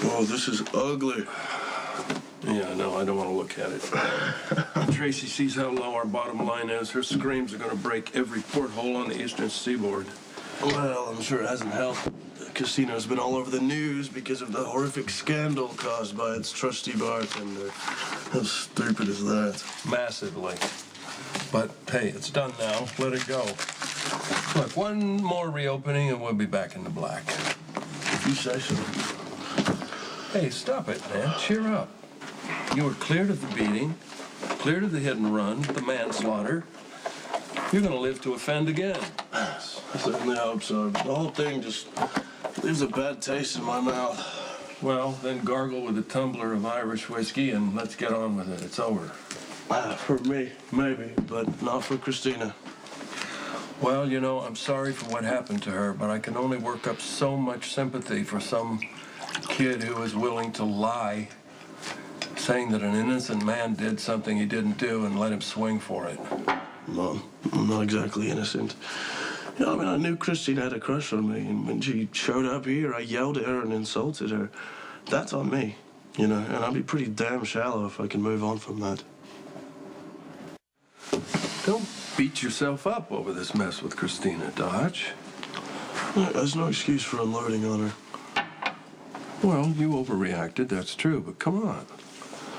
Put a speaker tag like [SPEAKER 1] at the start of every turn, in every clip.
[SPEAKER 1] Oh, this is ugly.
[SPEAKER 2] Yeah, no, I don't want to look at it. When Tracy sees how low our bottom line is, her screams are going to break every porthole on the eastern seaboard.
[SPEAKER 1] Well, I'm sure it hasn't helped. The casino's been all over the news because of the horrific scandal caused by its trusty bartender. How stupid is that?
[SPEAKER 2] Massively. But, hey, it's done now. Let it go. Look, one more reopening and we'll be back in the black.
[SPEAKER 1] If you say so.
[SPEAKER 2] Hey, stop it, man. Cheer up. You were cleared of the beating, cleared of the hit and run, the manslaughter. You're going to live to offend again.
[SPEAKER 1] I certainly hope so. The whole thing just leaves a bad taste in my mouth.
[SPEAKER 2] Well, then gargle with a tumbler of Irish whiskey and let's get on with it. It's over.
[SPEAKER 1] For me, maybe, but not for Christina.
[SPEAKER 2] Well, you know, I'm sorry for what happened to her, but I can only work up so much sympathy for some kid who is willing to lie, saying that an innocent man did something he didn't do and let him swing for it.
[SPEAKER 1] No, I'm not exactly innocent. You know, I mean, I knew Christina had a crush on me, and when she showed up here, I yelled at her and insulted her. That's on me, you know, and I'd be pretty damn shallow if I can move on from that.
[SPEAKER 2] Don't beat yourself up over this mess with Christina, Dodge.
[SPEAKER 1] There's no excuse for unloading on her.
[SPEAKER 2] Well, you overreacted, that's true, but come on.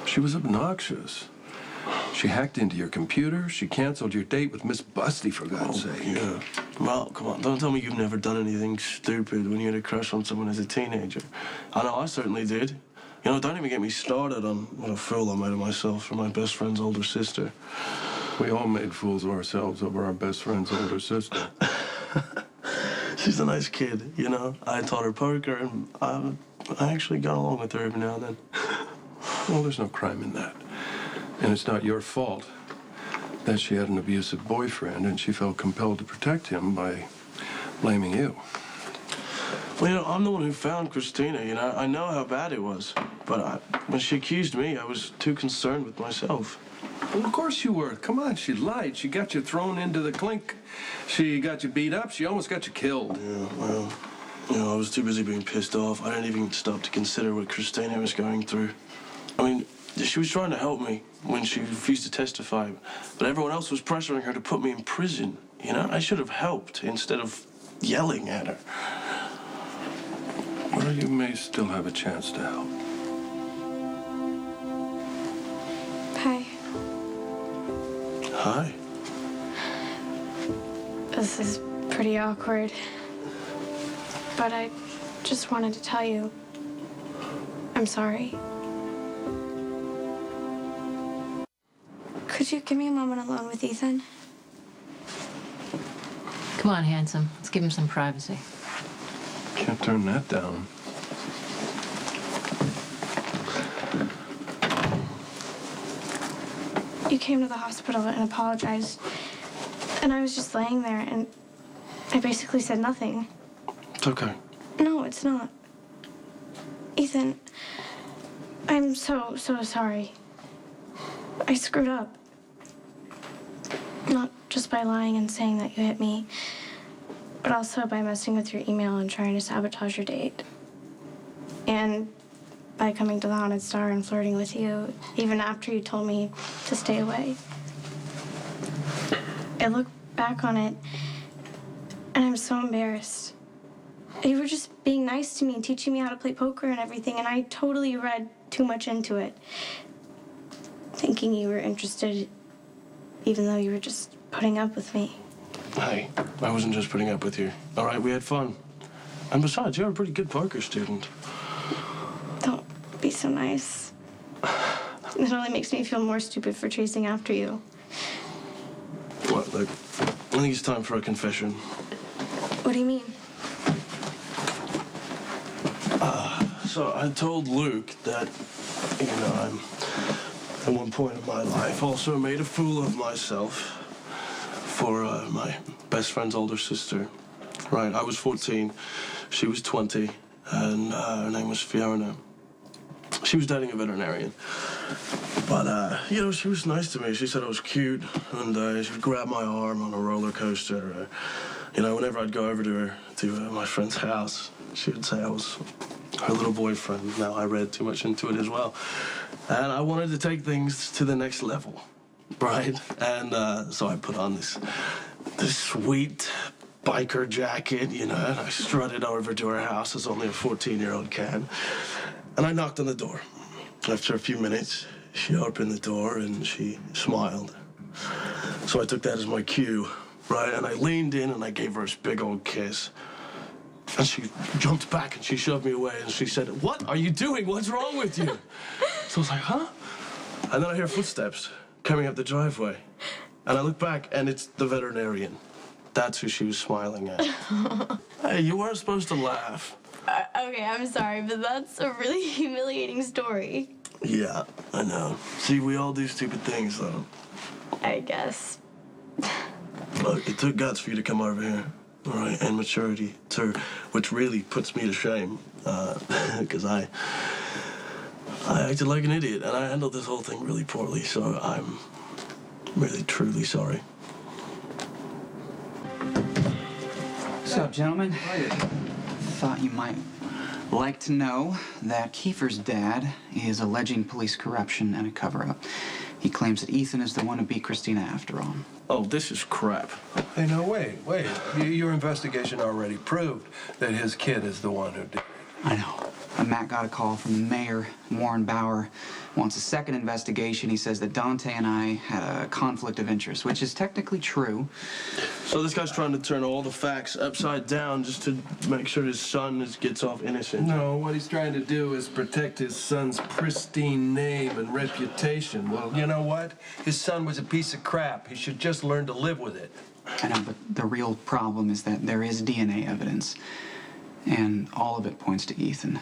[SPEAKER 2] She was obnoxious. She hacked into your computer. She canceled your date with Miss Busty, for God's sake.
[SPEAKER 1] Yeah. Well, come on, don't tell me you've never done anything stupid when you had a crush on someone as a teenager. I know I certainly did. You know, don't even get me started on what a fool I made of myself for my best friend's older sister.
[SPEAKER 2] We all made fools of ourselves over our best friend's older sister.
[SPEAKER 1] She's a nice kid, you know. I taught her poker, and I actually got along with her every now and then.
[SPEAKER 2] Well, there's no crime in that. And it's not your fault that she had an abusive boyfriend and she felt compelled to protect him by blaming you.
[SPEAKER 1] Well, you know, I'm the one who found Christina, you know. I know how bad it was. But when she accused me, I was too concerned with myself.
[SPEAKER 2] Well, of course you were. Come on, she lied. She got you thrown into the clink. She got you beat up. She almost got you killed.
[SPEAKER 1] Yeah, well, you know, I was too busy being pissed off. I didn't even stop to consider what Christina was going through. I mean, she was trying to help me when she refused to testify, but everyone else was pressuring her to put me in prison. You know, I should have helped instead of yelling at her.
[SPEAKER 2] Well, you may still have a chance to help.
[SPEAKER 3] Hi.
[SPEAKER 1] Hi.
[SPEAKER 3] This is pretty awkward, but I just wanted to tell you I'm sorry. Could you give me a moment alone with Ethan?
[SPEAKER 4] Come on, handsome. Let's give him some privacy.
[SPEAKER 2] Can't turn that down.
[SPEAKER 3] You came to the hospital and apologized, and I was just laying there, and I basically said nothing.
[SPEAKER 1] It's okay.
[SPEAKER 3] No, it's not. Ethan, I'm so sorry. I screwed up. Not just by lying and saying that you hit me, but also by messing with your email and trying to sabotage your date. And by coming to the Haunted Star and flirting with you, even after you told me to stay away. I look back on it, and I'm so embarrassed. You were just being nice to me and teaching me how to play poker and everything, and I totally read too much into it. Thinking you were interested, even though you were just putting up with me.
[SPEAKER 1] Hey, I wasn't just putting up with you. All right, we had fun. And besides, you're a pretty good poker student.
[SPEAKER 3] Don't be so nice. It only makes me feel more stupid for chasing after you.
[SPEAKER 1] What, look, I think it's time for a confession.
[SPEAKER 3] What do you mean?
[SPEAKER 1] So I told Luke that, you know, at one point in my life, also made a fool of myself for my best friend's older sister. Right, I was 14, she was 20, and her name was Fiona. She was dating a veterinarian. But, you know, she was nice to me. She said I was cute, and she would grab my arm on a roller coaster. You know, whenever I'd go over to my friend's house, she would say I was her little boyfriend. Now, I read too much into it as well. And I wanted to take things to the next level, right? And so I put on this sweet biker jacket, you know, and I strutted over to her house as only a 14-year-old can. And I knocked on the door. After a few minutes, she opened the door and she smiled. So I took that as my cue, right? And I leaned in and I gave her this big old kiss. And she jumped back and she shoved me away and she said, "What are you doing? What's wrong with you?" So I was like, "Huh?" And then I hear footsteps coming up the driveway. And I look back and it's the veterinarian. That's who she was smiling at. Hey, you weren't supposed to laugh.
[SPEAKER 3] Okay, I'm sorry, but that's a really humiliating story.
[SPEAKER 1] Yeah, I know. See, we all do stupid things, though.
[SPEAKER 3] I guess.
[SPEAKER 1] Look, it took guts for you to come over here, all right, and maturity, too, which really puts me to shame, because I acted like an idiot, and I handled this whole thing really poorly, so I'm really, truly sorry.
[SPEAKER 5] What's up, gentlemen? Thought you might like to know that Kiefer's dad is alleging police corruption and a cover-up. He claims that Ethan is the one who beat Christina after all.
[SPEAKER 1] Oh, this is crap.
[SPEAKER 2] Hey, no, wait. Your investigation already proved that his kid is the one who did it.
[SPEAKER 5] I know. And Matt got a call from the mayor, Warren Bauer. Wants a second investigation. He says that Dante and I had a conflict of interest, which is technically true.
[SPEAKER 1] So this guy's trying to turn all the facts upside down just to make sure his son gets off innocent.
[SPEAKER 2] No, what he's trying to do is protect his son's pristine name and reputation. Well, you know what? His son was a piece of crap. He should just learn to live with it.
[SPEAKER 5] I know, but the real problem is that there is DNA evidence, and all of it points to Ethan.